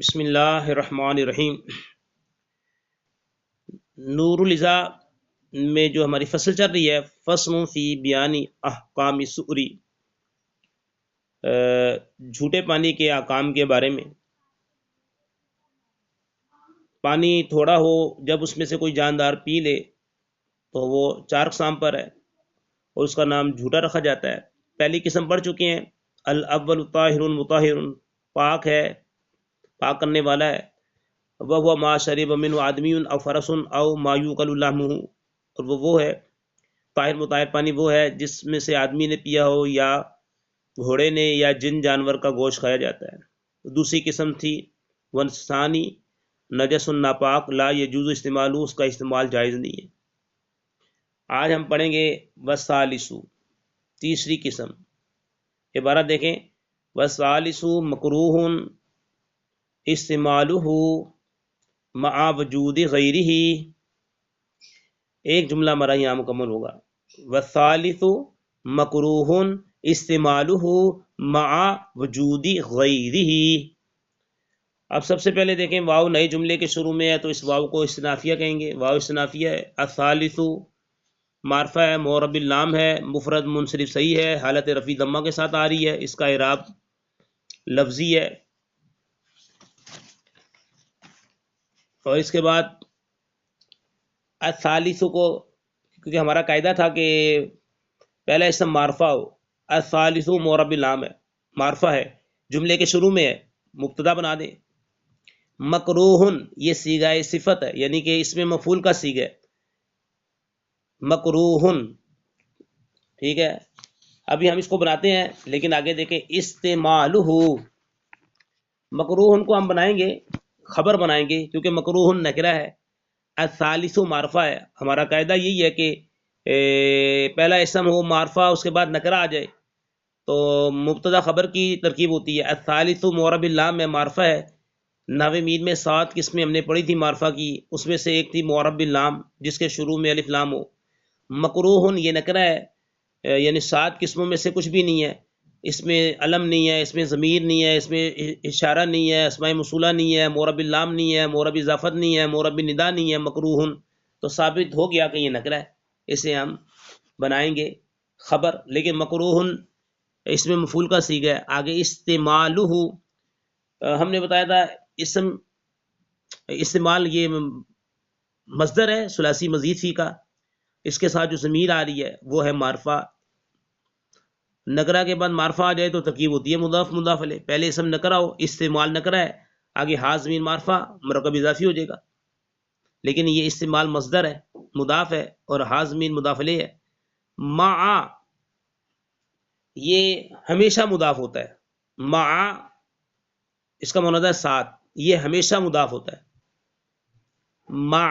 بسم اللہ الرحمن الرحیم۔ نور الازا میں جو ہماری فصل چل رہی ہے، فصل فی بیانی احکام سؤری، جھوٹے پانی کے احکام کے بارے میں۔ پانی تھوڑا ہو، جب اس میں سے کوئی جاندار پی لے تو وہ 4 اقسام پر ہے اور اس کا نام جھوٹا رکھا جاتا ہے۔ پہلی قسم پڑھ چکے ہیں، الاول طاہر مطہر، پاک ہے، پاک کرنے والا ہے۔ وہ ما شرب من آدمی او فرس او ما یوقل لحمہ، اور وہ ہے طاہر مطہر پانی، وہ ہے جس میں سے آدمی نے پیا ہو یا گھوڑے نے یا جن جانور کا گوشت کھایا جاتا ہے۔ دوسری قسم تھی ونسانی نجس ناپاک، لا یجوز استعمال، اس کا استعمال جائز نہیں ہے۔ آج ہم پڑھیں گے وثالثو، تیسری قسم۔ عبارت دیکھیں، وثالثو مکروہ استعمالہ مع وجود غیرہ، ایک جملہ ہمارا یہاں مکمل ہوگا۔ والثالث مکروہ استعمالہ مع وجود غیرہ۔ اب سب سے پہلے دیکھیں، واو نئے جملے کے شروع میں ہے تو اس واو کو استنافیہ کہیں گے۔ واو استنافیہ ہے۔ الثالث معرفہ ہے، معرب اللام ہے، مفرد منصرف صحیح ہے، حالت رفع ضمہ کے ساتھ آ رہی ہے، اس کا اعراب لفظی ہے۔ اور اس کے بعد الثالث کو، کیونکہ ہمارا قاعدہ تھا کہ پہلا اسم معرفہ ہو، الثالث معرب اللام ہے، معرفہ ہے، جملے کے شروع میں ہے، مبتدا بنا دیں۔ مکروہن یہ صیغہ صفت ہے، یعنی کہ اس میں مفعول کا صیغہ ہے، مکروہن، ٹھیک ہے۔ ابھی ہم اس کو بناتے ہیں، لیکن آگے دیکھیں، استعمالہ، مکروہن کو ہم بنائیں گے، خبر بنائیں گے، کیونکہ مکروہن نکرہ ہے، الثالث معرفہ ہے۔ ہمارا قاعدہ یہی ہے کہ پہلا اسم ہو معرفہ، اس کے بعد نکرہ آ جائے تو مبتدا خبر کی ترکیب ہوتی ہے۔ الثالث معرب اللام میں معرفہ ہے۔ نحو مین میں 7 قسمیں ہم نے پڑھی تھی معرفہ کی، اس میں سے ایک تھی معرب اللام جس کے شروع میں الف لام ہو۔ مکروہن یہ نکرہ ہے، یعنی 7 قسموں میں سے کچھ بھی نہیں ہے، اس میں علم نہیں ہے، اس میں ضمیر نہیں ہے، اس میں اشارہ نہیں ہے، اسماء موصولہ نہیں ہے، معرب اللام نہیں ہے، معرب اضافت نہیں ہے، معرب ندا نہیں ہے، مکروہن تو ثابت ہو گیا کہ یہ نکرہ ہے، اسے ہم بنائیں گے خبر۔ لیکن مکروہن اس میں مفعول کا صیغہ ہے۔ آگے استعمالہ، ہم نے بتایا تھا اسم استعمال یہ مصدر ہے ثلاثی مزید فی کا، اس کے ساتھ جو ضمیر آ رہی ہے وہ ہے معرفہ۔ نکرہ کے بعد معرفہ آ جائے تو ترکیب ہوتی ہے مضاف مضاف الیہ، پہلے اسم نکرہ ہو، استعمال نکرہ ہے، آگے ہا ضمیر معرفہ مرکب اضافی ہو جائے گا۔ لیکن یہ استعمال مصدر ہے، مضاف ہے، اور ہا ضمیر مضاف الیہ ہے۔ مع یہ ہمیشہ مضاف ہوتا ہے، مع اس کا معنی ہے ساتھ، یہ ہمیشہ مضاف ہوتا ہے، مع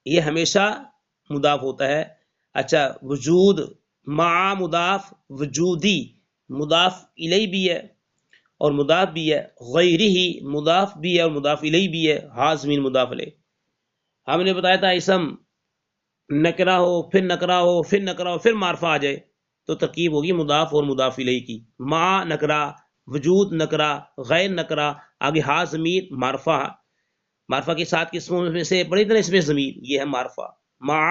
یہ ہمیشہ مضاف ہوتا ہے۔ اچھا، وجود، مع مضاف، وجودی مضاف الیہ بھی ہے اور مضاف بھی ہے، غیرہ مضاف بھی ہے اور مضاف الیہ بھی ہے، ہا ضمیر مضاف الیہ۔ ہم نے بتایا تھا اسم نکرہ ہو، پھر نکرہ ہو، پھر نکرہ ہو، پھر معرفہ آ جائے تو ترکیب ہوگی مضاف اور مضاف الیہ کی۔ مع نکرہ، وجود نکرہ، غیر نکرہ، آگے ہا ضمیر معرفہ، معرفہ کی 7 قسموں میں سے بڑی طرح اس میں ضمیر، یہ ہے معرفہ۔ مع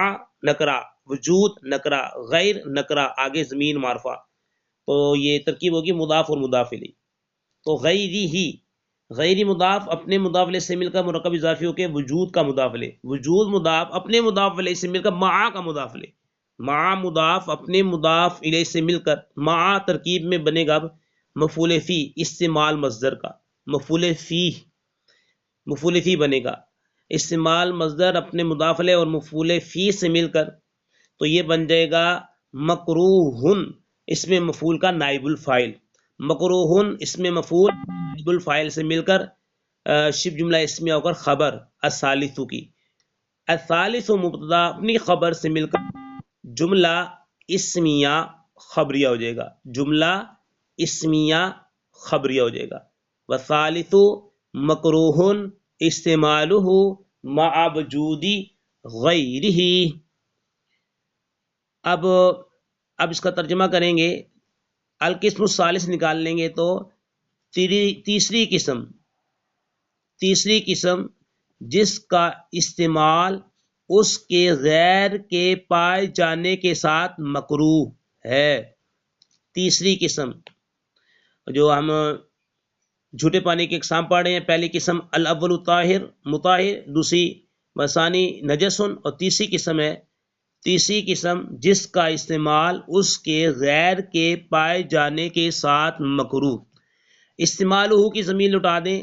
نکرہ، وجود نکرہ، غیر نکرہ، آگے ضمیر معرفہ، تو یہ ترکیب ہوگی مضاف اور مضاف الیہ۔ تو غیری، غیری مضاف اپنے مضاف الیہ سے مل کر مرکب اضافی ہو کے وجود کا مضاف الیہ، وجود مضاف اپنے مضاف الیہ سے مل کر مع کا مضاف الیہ، مع مضاف اپنے مضاف الیہ سے مل کر مع ترکیب میں بنے گا مفعول فی، استعمال مصدر کا مفعول فی، مفعول فی بنے گا، استعمال مصدر اپنے مضاف الیہ اور مفعول فی سے مل کر تو یہ بن جائے گا مکروہن، اس میں مفعول کا نائب الفاعل، مکروہن اس میں مفعول نائب الفاعل سے مل کر شبہ جملہ اسمیہ ہو کر خبر الثالث کی، الثالث مبتدا اپنی خبر سے مل کر جملہ اسمیہ خبریہ ہو جائے گا، جملہ اسمیہ خبریہ ہو جائے گا۔ والثالث مکروہن استعمالہ مع وجود غیرہ۔ اب اس کا ترجمہ کریں گے، القسم الثالث نکال لیں گے تو تیسری قسم تیسری قسم جس کا استعمال اس کے غیر کے پائے جانے کے ساتھ مکروہ ہے. تیسری قسم جو ہم جھوٹے پانی کی اقسام پڑھ رہے ہیں، پہلی قسم الاول طاہر مطہر، دوسری وثانی نجسن، اور تیسری قسم جس کا استعمال اس کے غیر کے پائے جانے کے ساتھ مکروہ. استعمالہ کی ضمیر لٹا دیں،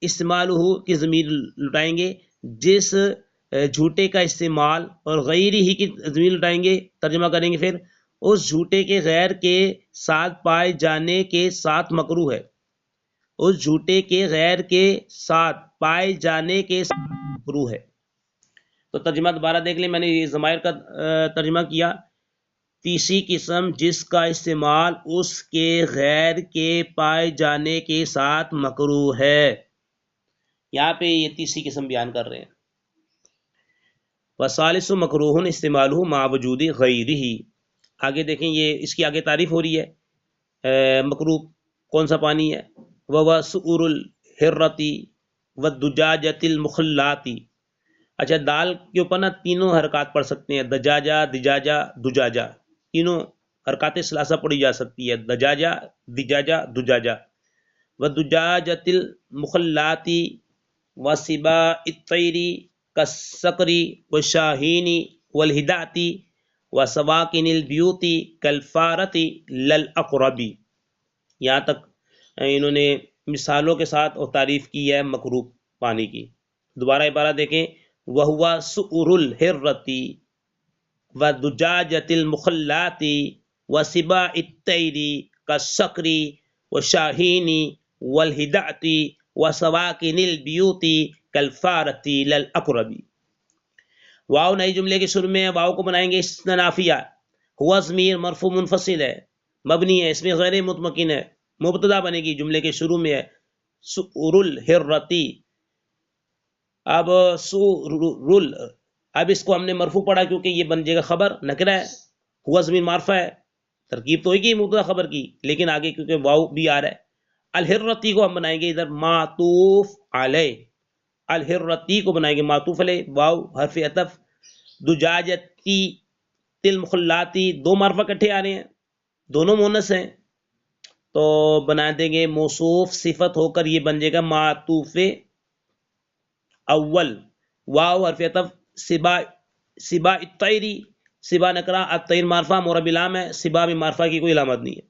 استعمالہ کی ضمیر لٹائیں گے جس جھوٹے کا استعمال، اور غیری ہی کی ضمیر لٹائیں گے، ترجمہ کریں گے پھر اس جھوٹے کے غیر کے ساتھ پائے جانے کے ساتھ مکروہ ہے، اس جھوٹے کے غیر کے ساتھ پائے جانے کے ساتھ مکروہ ہے. تو ترجمہ دوبارہ دیکھ لیں، میں نے یہ ضمائر کا ترجمہ کیا. تیسری قسم جس کا استعمال اس کے غیر کے پائے جانے کے ساتھ مکروہ ہے. یہاں پہ یہ تیسری قسم بیان کر رہے ہیں. وَثَالِثُ مَكْرُوهٌ اسْتِعْمَالُهُ مَعَ وُجُودِ غَيْرِهِ. آگے دیکھیں، یہ اس کی آگے تعریف ہو رہی ہے. مکروہ کون سا پانی ہے؟ وَهُوَ سُؤْرُ الْحِرَّةِ وَالدُّجَاجَةِ الْمُخَلَّاةِ. اچھا، دال کے اوپر نا تینوں حرکات پڑھ سکتے ہیں، دجاجہ، دجاجہ، دجاجہ، تینوں حرکات ثلاثہ پڑھی جا سکتی ہے، دجاجہ، دجاجہ، دجاجہ. وَالدُّجَاجَةِ الْمُخَلَّاةِ وَسِبَاءِ الطَّيْرِ كَالصَّقْرِ وَالشَّاهِينِ وَالْهِدَاةِ وَسَوَاكِنِ الْبِيُوتِ كَالْفَارَةِ لَلْأَقْرَبِ. یہاں تک انہوں نے مثالوں کے ساتھ اور تعریف کی ہے مکروہ پانی کی. دوبارہ عبارت دیکھیں، وَهُوَ سُؤْرُ الْحِرَّةِ وَالدُّجَاجَةِ الْمُخَلَّاةِ وَسِبَاءِ الطَّيْرِ كَالصَّقْرِ وَالشَّاهِينِ وَالْهِدَاةِ وَسَوَاكِنِ الْبِيُوتِ كَالْفَارَةِ لَلْأَقْرَبِ. واو نئی جملے کے شروع میں واو کو بنائیں گے استنافیہ. ہوا ضمیر مرفوع منفصل ہے، مبنی ہے، اس میں غیر مطمئن ہے، مبتدا بنے گی، جملے کے شروع میں ہے سؤر الحرتی. اب سؤر، اب اس کو ہم نے مرفوع پڑھا کیونکہ یہ بن جائے گا خبر، نکرہ ہے، ہوا ضمیر معرفہ ہے، ترکیب تو ہوئی گی مبتدا خبر کی، لیکن آگے کیونکہ واو بھی آ رہا ہے. الحرتی کو ہم بنائیں گے ادھر معطوف علیہ، الحرتی کو بنائیں گے معطوف علیہ، واو حرف عطف. دجاجتی تل مخلاتی، دو معرفہ کٹھے آ رہے ہیں، دونوں مونس ہیں، تو بنا دیں گے موصوف صفت ہو کر یہ بن جائے گا معطوف اول. واو حرف عطف سبا الطیری، سبا نکرہ، الطیر معرفہ، مرکب لام ہے، سبا میں معرفہ کی کوئی علامت نہیں ہے،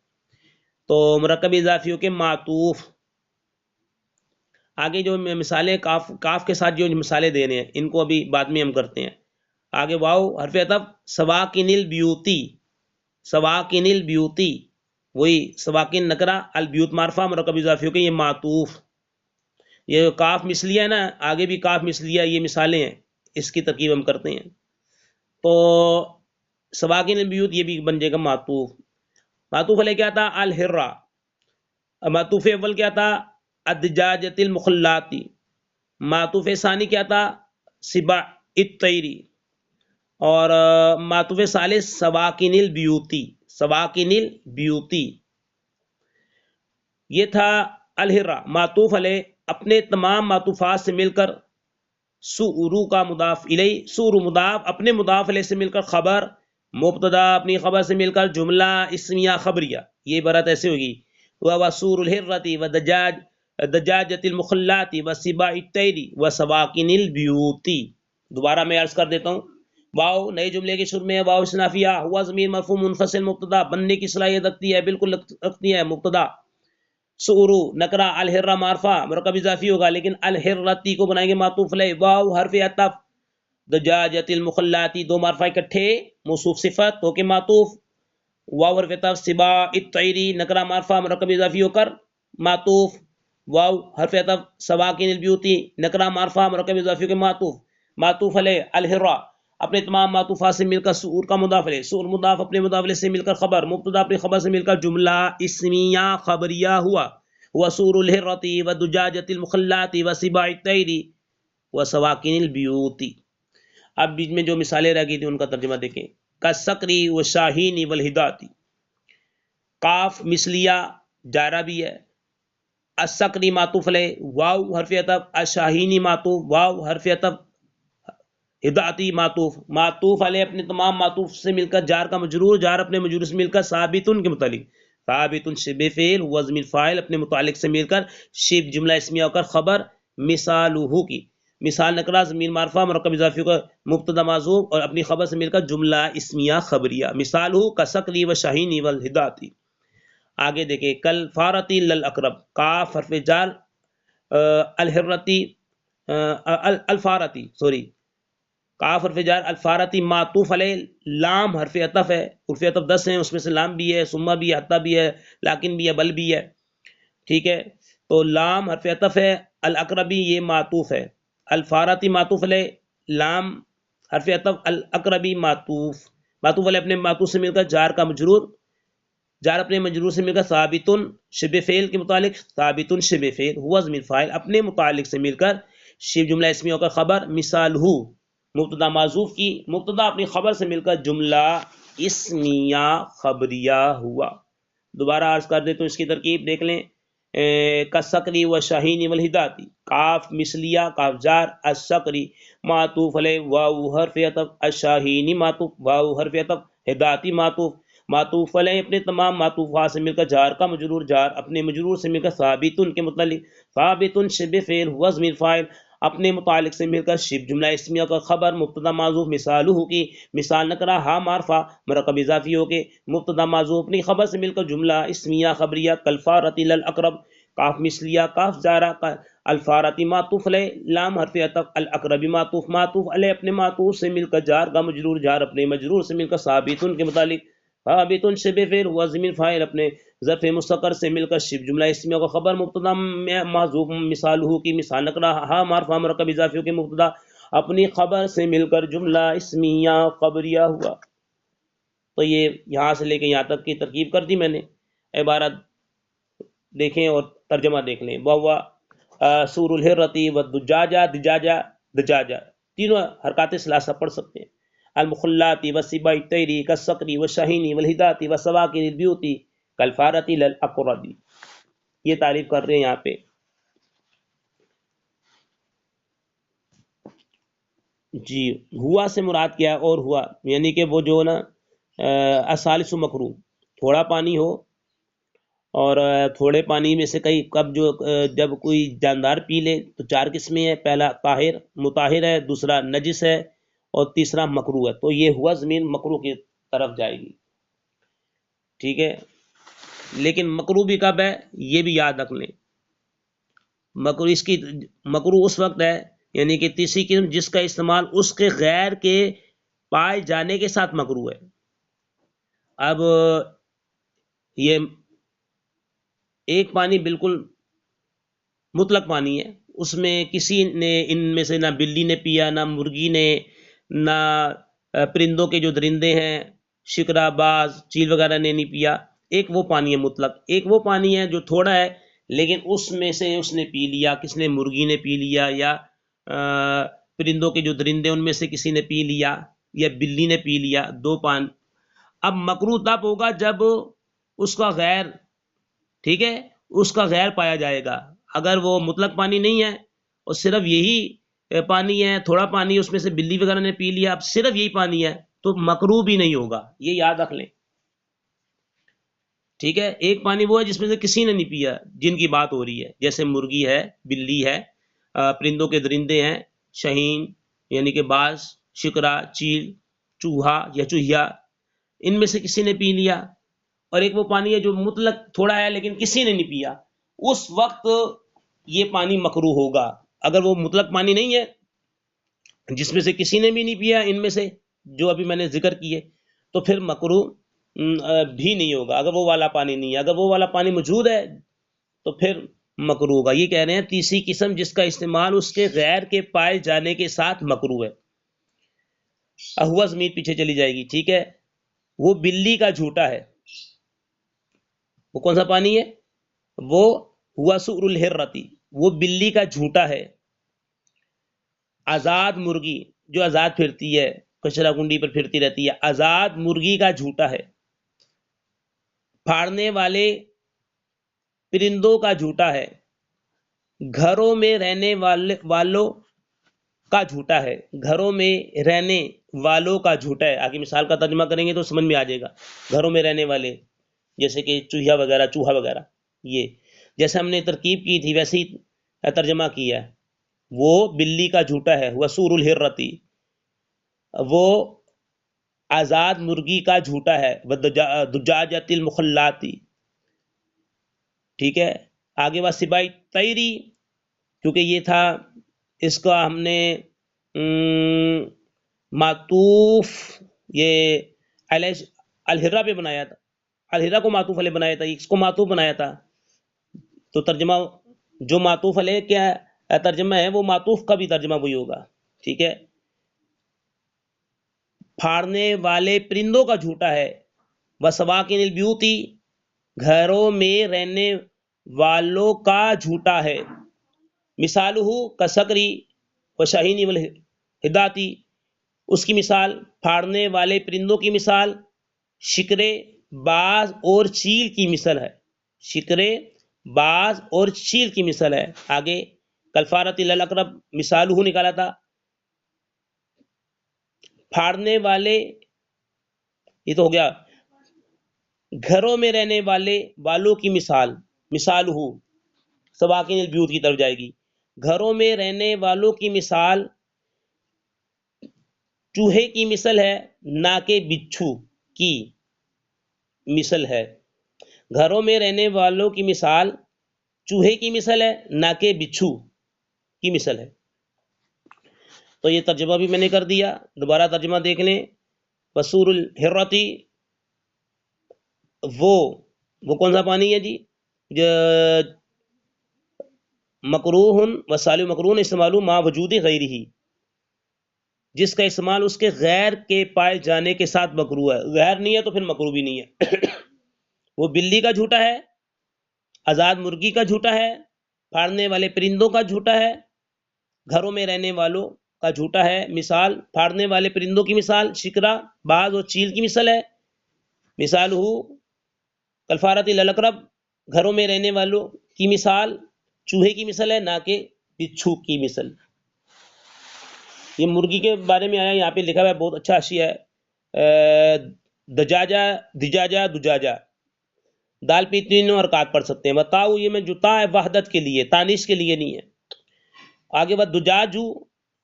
تو مرکب اضافی ہو کے معطوف. آگے جو مثالیں کاف کے ساتھ جو مثالیں دے رہے ہیں ان کو ابھی بعد میں ہم کرتے ہیں. آگے واو حرف عطف سواکن البیوتی، سواکن البیوتی، وہی سواکن نکرہ، البیوت معرفہ، مرکب اضافی ہو کے یہ معطوف. یہ کاف مثلیہ ہے نا، آگے بھی کاف مثلیہ، یہ مثالیں ہیں، اس کی ترکیب ہم کرتے ہیں. تو سواکن البیوت یہ بھی بن جائے گا معطوف. معطوف علیہ کیا تھا؟ الحرہ. معطوف اول کیا تھا؟ الدجاجۃ المخلاتی. معطوف ثانی کیا تھا؟ سبا الطیری. اور معطوف ثالث سواکن البیوتی، سواکن البیوتی. یہ تھا الحرہ. معطوف علیہ اپنے تمام معطوفات سے مل کر سؤرو کا مضاف الیہ، سؤرو مضاف اپنے مضاف الیہ سے مل کر خبر، مبتدا اپنی خبر سے مل کر جملہ اسمیہ خبریہ. یہ عبارت ایسے ہوگی، وَسُورُ الْحِرَّةِ وَدَجَاجَةِ الْمُخَلَّاةِ وَسِبَاءِ الطَّيْرِ وَسَوَاكِنِ الْبِيُوتِ. دوبارہ میں عرض کر دیتا ہوں، واو نئے جملے کے شروع میں، واو استنافیہ، ہوا ضمیر مرفوع منفصل مبتدا، بننے کی صلاحیت رکھتی ہے، بالکل رکھتی ہے مبتدا. سؤرو نکرہ، الحرہ معرفہ، مرکب اضافی ہوگا، لیکن الحرتی کو بنائیں گے معطوف علیہ. واو حرف عطف دجاجۃ المخلاتی، دو معرفہ اکٹھے، موصوف صفت ہو کے معطوف. واو حرف عطف سبا الطیری، نکرہ معرفہ، مرکب اضافی ہو کر معطوف. واو حرف عطف سواکن البیوتی، نکرہ معرفہ، مرکب اضافی ہو کے معطوف. معطوف علیہ الحرہ اپنے تمام معطوفات سے مل کر سؤر کا مضاف علیہ، سؤر مضاف اپنے مضاف علیہ سے مل کر خبر، مبتدا اپنی خبر سے مل کر جملہ اسمیہ خبریہ ہوا. وسؤر الحرۃ ودجاجۃ المخلاۃ وسباء الطیر وسواکن البیوت. اب بیچ میں جو مثالیں رہ گئی تھی ان کا ترجمہ دیکھیں. کالصقر والشاہین والہداۃ. کاف مثلیہ جارہ بھی ہے، السکری معطوف علیہ واو حرف عطف، الشاہینی معطوف واو حرف عطف، ہداتی معطوف، معطوف علیہ اپنے تمام معطوف سے مل کر جار کا مجرور، جار اپنے مجرور سے مل کر ثابتن کے متعلق، ثابتن شبہ فعل ہوا ضمیر فاعل اپنے متعلق سے مل کر شبہ جملہ اسمیہ ہو کر خبر، مثالہ کی مثال نکرہ ضمیر معرفہ مرکب اضافی کا مبتدا معذوف اور اپنی خبر سے مل کر جملہ اسمیہ خبریہ، مثالہ کسکری و شاہینی والہداتی۔ آگے دیکھیں کل فارتی للاقرب، کاف حرف جار الحرتی الفارتی سوری کاف حرف جار الفارتی معطوف علیہ، لام حرف عطف ہے، حرف عطف 10 ہیں اس میں سے لام بھی ہے، ثم بھی ہے، حتی بھی ہے، لیکن بھی ہے، بل بھی ہے، ٹھیک ہے، تو لام حرف عطف ہے، الاقربی یہ معطوف ہے، الفارتی معطوف علیہ، لام حرف عطف، الاقربی معطوف علیہ اپنے معطوف سے مل کر جار کا مجرور، جار اپنے مجرور سے مل کر ثابتن شبہ فعل کے متعلق، ثابتن شبہ فعل ہوا ضمیر فاعل اپنے متعلق سے مل کر شبہ جملہ اسمیہ ہو کر خبر، مثال ہو مبتدا معذوف کی مبتدا اپنی خبر سے مل کر جملہ اسمیہ خبریہ ہوا۔ دوبارہ عرض کر دیتا ہوں اس کی ترکیب دیکھ لیں، کسکری و شاہینی والہداتی، کاف مثلیہ کاف جار، السکری معطوف علیہ واو حرف عطف، الشاہینی معطوف واو حرف عطف، ہداتی معطوف علیہ اپنے تمام معطوفات سے مل کر جار کا مجرور، جار اپنے مجرور سے مل کر ثابتن کے متعلق، ثابتن شبہ فعل ہوا ضمیر فاعل اپنے متعلق سے مل کر شبہ جملہ اسمیہ کا خبر، مبتدا معذوف مثالہ کی مثال نکرہ ہا معرفہ مرکب اضافی ہو کے مبتدا معذوف اپنی خبر سے مل کر جملہ اسمیہ خبریہ، کالفارتی للاقرب، کاف مثلیہ کاف جارہ، الفارتی معطوف علیہ، لام حرف عطف، الاقربی معطوف علیہ اپنے معطوف سے مل کر جار کا مجرور، جار اپنے مجرور سے مل کر ثابتن کے متعلق، ثابتن شبہ فعل ہوا ضمیر فاعل اپنے ظرف مستقر سے مل کر شبہ جملہ اسمیہ کا خبر، مبتدا معذوف مثالہ کی مثال نکرہ ہا معرفہ مرکب اضافی کے مبتدا اپنی خبر سے مل کر جملہ اسمیہ خبریہ ہوا۔ تو یہ یہاں سے لے کے یہاں تک کی ترکیب کر دی میں نے، عبارت دیکھیں اور ترجمہ دیکھ لیں۔ وہوا سور الحرتی والدجاجہ دجاجہ تینوں حرکات ثلاثہ پڑھ سکتے ہیں، المخلاتی والسباع الطیری کالصقری والشاہینی والہداتی والسواکن البیوتی کالفارتی للاقربی۔ یہ تعریف کر رہے ہیں یہاں پہ۔ جی ہوا سے مراد کیا اور ہوا یعنی کہ وہ جو نا الثالث مکروہ، تھوڑا پانی ہو اور تھوڑے پانی میں سے کئی کب جو جب کوئی جاندار پی لے تو چار قسمیں ہیں، پہلا طاہر مطاہر ہے، دوسرا نجس ہے اور تیسرا مکروہ ہے، تو یہ ہوا زمین مکروہ کی طرف جائے گی، ٹھیک ہے۔ لیکن مکروہ بھی کب ہے یہ بھی یاد رکھ لیں، مکروہ اس کی مکروہ اس وقت ہے یعنی کہ تیسری قسم جس کا استعمال اس کے غیر کے پائے جانے کے ساتھ مکروہ ہے۔ اب یہ ایک پانی بالکل مطلق پانی ہے، اس میں کسی نے ان میں سے نہ بلی نے پیا، نہ مرغی نے، نہ پرندوں کے جو درندے ہیں شکرا باز چیل وغیرہ نے نہیں پیا، ایک وہ پانی ہے مطلق، ایک وہ پانی ہے جو تھوڑا ہے لیکن اس میں سے اس نے پی لیا، کس نے مرغی نے پی لیا یا پرندوں کے جو درندے ان میں سے کسی نے پی لیا یا بلی نے پی لیا، دو پان۔ اب مکروہ تب ہوگا جب اس کا غیر، ٹھیک ہے، اس کا غیر پایا جائے گا۔ اگر وہ مطلق پانی نہیں ہے اور صرف یہی پانی ہے، تھوڑا پانی اس میں سے بلی وغیرہ نے پی لیا، اب صرف یہی پانی ہے تو مکروہ بھی نہیں ہوگا، یہ یاد رکھ لیں، ٹھیک ہے۔ ایک پانی وہ ہے جس میں سے کسی نے نہیں پیا، جن کی بات ہو رہی ہے، جیسے مرغی ہے، بلی ہے، پرندوں کے درندے ہیں، شہین یعنی کہ باز، شکرا، چیل، چوہا یا چوہیا، ان میں سے کسی نے پی لیا۔ اور ایک وہ پانی ہے جو مطلق تھوڑا ہے لیکن کسی نے نہیں پیا، اس وقت یہ پانی مکروہ ہوگا۔ اگر وہ مطلق پانی نہیں ہے جس میں سے کسی نے بھی نہیں پیا ان میں سے جو ابھی میں نے ذکر کیے، تو پھر مکروہ بھی نہیں ہوگا۔ اگر وہ والا پانی نہیں ہے، اگر وہ والا پانی موجود ہے تو پھر مکروہ ہوگا۔ یہ کہہ رہے ہیں تیسری قسم جس کا استعمال اس کے غیر کے پائے جانے کے ساتھ مکروہ ہے۔ ہوا ضمیر پیچھے چلی جائے گی، ٹھیک ہے۔ وہ بلی کا جھوٹا ہے، وہ کون سا پانی ہے؟ وہ ہوا سؤر الحرتی، وہ بلی کا جھوٹا ہے۔ آزاد مرغی جو آزاد پھرتی ہے، کچرا کنڈی پر پھرتی رہتی ہے، آزاد مرغی کا جھوٹا ہے۔ پھاڑنے والے پرندوں کا جھوٹا ہے، گھروں میں رہنے والوں کا جھوٹا ہے، گھروں میں رہنے والوں کا جھوٹا ہے. آگے مثال کا ترجمہ کریں گے تو سمجھ میں آ جائے گا. گھروں میں رہنے والے جیسے کہ چوہا وغیرہ، یہ جیسے ہم نے ترکیب کی تھی ویسے ہی ترجمہ کیا ہے. وہ بلی کا جھوٹا ہے، وسور الحرتی، وہ آزاد مرغی کا جھوٹا ہے، دجاجۃ المخلاتی. ٹھیک ہے. آگے بات سبائی تیری، کیونکہ یہ تھا اس کا ہم نے معطوف یہ الہرہ پہ بنایا تھا، الہرہ کو معطوف علیہ بنایا تھا، اس کو معطوف بنایا تھا. تو ترجمہ جو معطوف علیہ کیا ترجمہ ہے وہ معطوف کا بھی ترجمہ وہی ہوگا. ٹھیک ہے. پھاڑنے والے پرندوں کا جھوٹا ہے، وسواکن البیوتی، گھروں میں رہنے والوں کا جھوٹا ہے. مثالہ کسکری و شاہین والہداتی، اس کی مثال پھاڑنے والے پرندوں کی مثال شکرے، باز اور چیل کی مثال ہے. شکرے، باز اور چیل کی مثال ہے. آگے کلفارت الاقرب مثالہ نکالا تھا. پھاڑنے والے، یہ تو ہو گیا. گھروں میں رہنے والوں کی مثال ہو سواکن البیوت کی طرف جائے گی. گھروں میں رہنے والوں کی مثال چوہے کی مثل ہے، نہ کہ بچھو کی مثل ہے. گھروں میں رہنے والوں کی مثال چوہے کی مثل ہے، نہ کہ بچھو کی مثل ہے. تو یہ ترجمہ بھی میں نے کر دیا. دوبارہ ترجمہ دیکھ لیں. وسور الحرتی، وہ کون سا پانی ہے جی؟ مکروہ وسال مکروہ استعمال ما وجود غیر ہی، جس کا استعمال اس کے غیر کے پائے جانے کے ساتھ مکروہ ہے. غیر نہیں ہے تو پھر مکروہ بھی نہیں ہے. وہ بلی کا جھوٹا ہے، آزاد مرغی کا جھوٹا ہے، پھاڑنے والے پرندوں کا جھوٹا ہے، گھروں میں رہنے والوں کا جھوٹا ہے. مثال پھاڑنے والے پرندوں کی مثال شکرا، باز اور چیل کی مثال ہے. مثال ہو کلفارت الاقرب، گھروں میں رہنے والوں کی مثال چوہے کی مثال ہے، نہ کہ بچھو کی مثال. یہ مرغی کے بارے میں آیا، یہاں پہ لکھا ہوا ہے، بہت اچھا حاشیہ ہے. دجاجہ دال پہ تینوں حرکات پڑھ سکتے ہیں. بتاؤ یہ میں جتا ہے وحدت کے لیے، تانیث کے لیے نہیں ہے. آگے بعد دجاجو،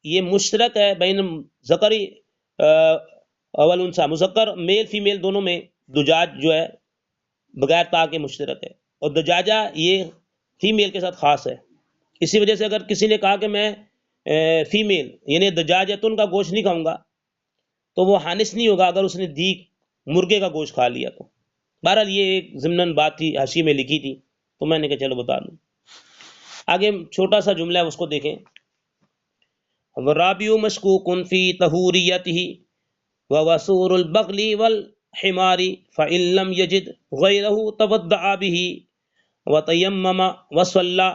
یہ مشترک ہے بین ذکری اول انسا، مذکر میل فیمیل دونوں میں دجاج جو ہے بغیر تا کے مشترک ہے. اور دجاجہ یہ فیمیل کے ساتھ خاص ہے. اسی وجہ سے اگر کسی نے کہا کہ میں فیمیل یعنی دجاجتن کا گوشت نہیں کھاؤں گا تو وہ حانث نہیں ہوگا اگر اس نے دیگ مرغے کا گوشت کھا لیا تو. بہرحال یہ ایک ضمناً بات تھی، حاشیے میں لکھی تھی تو میں نے کہا چلو بتا دوں. آگے چھوٹا سا جملہ ہے اس کو دیکھیں. والرابع مشکوک فی طہوریتہ ووسور البغل والحمار فإن لم یجد غیرہ توضأ بہ وتیمم وصلی.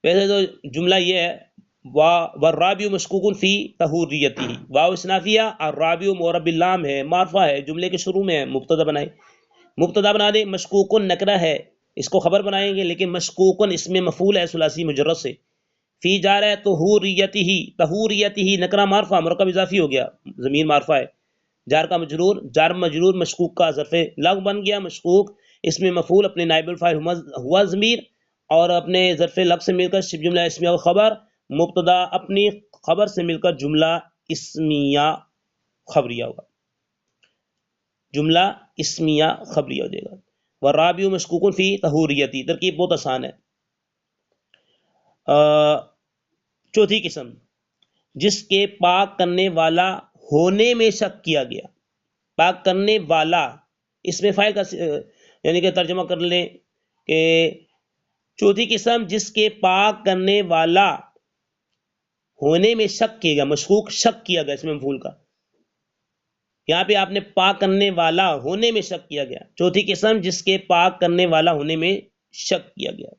ویسے تو جملہ یہ ہے والرابع مشکوک فی طہوریتہ، واو اسنافیہ، الرابع مورب اللام ہے، معرفہ ہے، جملے کے شروع میں ہے، مبتدا بنائے، مبتدا بنا دیں. مشکوکن نکرہ ہے، اس کو خبر بنائیں گے، لیکن مشکوکن اس میں مفعول ہے ثلاثی مجرد سے. فی جا رہا ہے طہوریتہ نکرہ معرفہ، مرکب اضافی ہو گیا، ضمیر معرفہ ہے، جار کا مجرور، جار مجرور مشکوک کا ظرف لغو بن گیا. مشکوک اس میں مفعول اپنے نائب الفاعل ہوا ضمیر، اور اپنے ظرف لغو سے مل کر شبہ جملہ اسمیہ و خبر، مبتدا اپنی خبر سے مل کر جملہ اسمیہ خبریہ ہوگا، جملہ اسمیہ خبریہ ہو جائے گا. والرابع مشکوک فی طہوریتہ، ترکیب بہت آسان ہے. چوتھی قسم، جس کے پاک کرنے والا ہونے میں شک کیا گیا. پاک کرنے والا اس میں فاعل کا یعنی کہ ترجمہ کر لیں کہ چوتھی قسم جس کے پاک کرنے والا ہونے میں شک کیا گیا، مشکوک شک کیا گیا اس میں مفعول کا. یہاں پہ آپ نے پاک کرنے والا ہونے میں شک کیا گیا. چوتھی قسم جس کے پاک کرنے والا ہونے میں شک کیا گیا.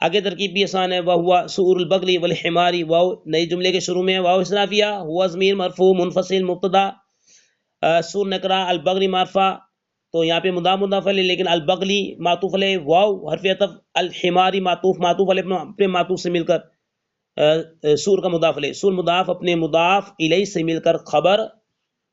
آگے ترکیب بھی آسان ہے. وہوا سور البغل والحمار، واو نئے جملے کے شروع میں ہے، واو اسنافیہ، ہوا ضمیر مرفوع منفصل مبتدا، سور نکرہ، البغل معرفہ، تو یہاں پہ مضاف مضاف علیہ، لیکن البغلی معطوف علیہ، واو حرف عطف، الحماری معطوف علیہ اپنے معطوف سے مل کر، سور کا مضاف علیہ، سور مضاف اپنے مضاف الیہ سے مل کر، خبر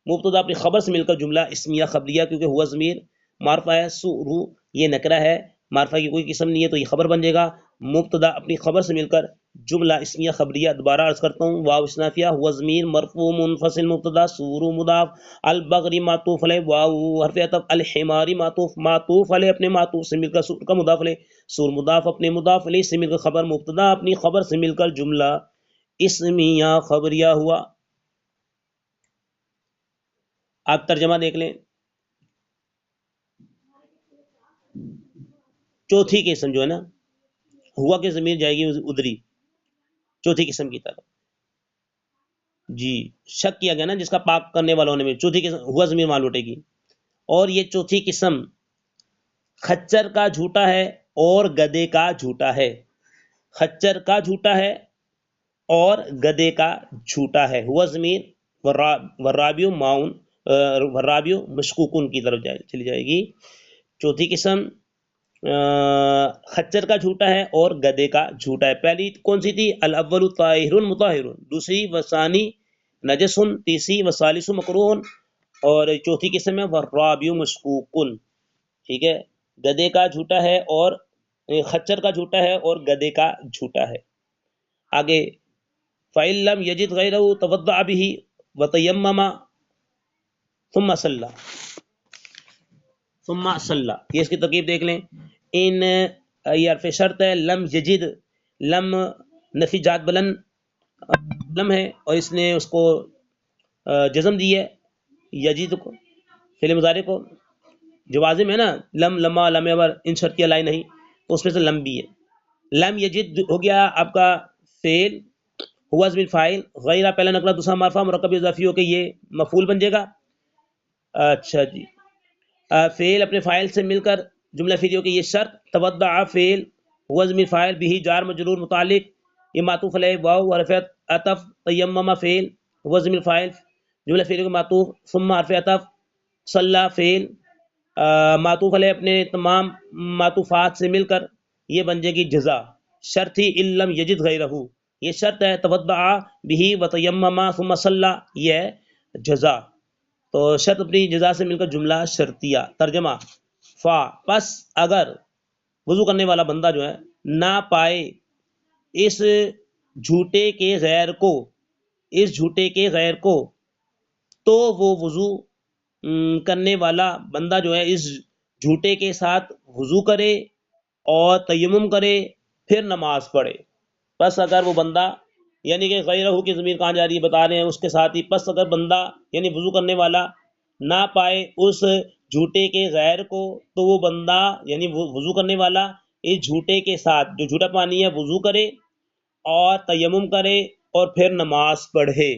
مبتدا اپنی خبر سے مل کر جملہ اسمیہ خبریہ، کیونکہ ہوا ضمیر معرفہ ہے، سورو یہ نکرہ ہے، معرفہ کی کوئی قسم نہیں ہے تو یہ خبر بن جائے گا، مبتدا اپنی خبر سے مل کر جملہ اسمیہ خبریہ۔ دوبارہ عرض کرتا ہوں، واو استنافیہ، ہوا ضمیر مرفوع منفصل مبتدا، سورو مضاف، البغری معطوف علیہ، واو حرف عطف، الحماری معطوف علیہ اپنے معطوف سے مل کر، سور کا مضاف علیہ، سور مضاف اپنے مضاف علیہ سے مل کر، خبر مبتدا اپنی خبر سے مل کر جملہ اسمیہ خبریہ ہوا۔ آپ ترجمہ دیکھ لیں، چوتھی قسم جو ہے نا، ہوا کی ضمیر جائے گی ادھری چوتھی قسم کی طرف، جی شک کیا گیا نا جس کا پاک کرنے والا ہونے میں، چوتھی قسم ہوا ضمیر وہاں لوٹے گی، اور یہ چوتھی قسم خچر کا جھوٹا ہے اور گدے کا جھوٹا ہے، خچر کا جھوٹا ہے اور گدے کا جھوٹا ہے، ہوا ضمیر ورابیو معاون ورابیو مشکوکن کی طرف چلی جائے گی۔ چوتھی قسم خچر کا جھوٹا ہے اور گدے کا جھوٹا ہے۔ پہلی کون سی تھی؟ الاول طاہر مطہر، دوسری وثانی نجس، تیسری وثالث مکروہ، اور چوتھی قسم ہے والرابع مشکوکن، ٹھیک ہے، گدے کا جھوٹا ہے اور خچر کا جھوٹا ہے اور گدے کا جھوٹا ہے۔ آگے فَإِن لَّمْ يَجِدْ غَيْرَهُ تَوَضَّأَ بِهِ وَتَيَمَّمَ ثُمَّ صَلَّى، ثم صلی، یہ اس کی ترکیب دیکھ لیں، ان یہ حرف شرط ہے، لم یجد، لم نفی جات بلند لم ہے اور اس نے اس کو جزم دی ہے، یجد کو فعل مضارع کو، جوازم ہے نا، لم لما لم ابر ان شرطیہ لائی نہیں تو اس میں سے لم بھی ہے۔ لم یجد ہو گیا آپ کا فعل، ہوا ضمیر فاعل، غیرہ پہلا نکرہ دوسرا معرفہ، مرکب اضافی ہو کے یہ مفعول بن جائے گا۔ اچھا جی، فعل اپنے فاعل سے مل کر جملہ فعلیہ کے یہ شرط، تودع فعل ہوا ضمیر فاعل، بھی جار مجرور متعلق، یہ معطوف علیہ، واو حرف عطف، تیمم فعل ہوا ضمیر فاعل جملہ فعلیہ کے معطوف، ثم حرف عطف، صلی فعل معطوف علیہ اپنے تمام معطوفات سے مل کر یہ بن جائے گی جزا۔ شرط ہی ان لم یجد غیرہ، یہ شرط ہے، تودع بھی وتیمم ثم صلی، یہ ہے جزا، تو شرط اپنی جزا سے مل کر جملہ شرطیہ۔ ترجمہ، فا پس اگر وضو کرنے والا بندہ جو ہے نہ پائے اس جھوٹے کے غیر کو، اس جھوٹے کے غیر کو، تو وہ وضو کرنے والا بندہ جو ہے اس جھوٹے کے ساتھ وضو کرے اور تیمم کرے، پھر نماز پڑھے۔ پس اگر وہ بندہ، یعنی کہ غیرہ کی ضمیر کہاں جا رہی ہے بتا رہے ہیں اس کے ساتھ ہی، پس اگر بندہ یعنی وضو کرنے والا نہ پائے اس جھوٹے کے غیر کو، تو وہ بندہ یعنی وضو کرنے والا اس جھوٹے کے ساتھ، جو جھوٹا پانی ہے، وضو کرے اور تیمم کرے اور پھر نماز پڑھے۔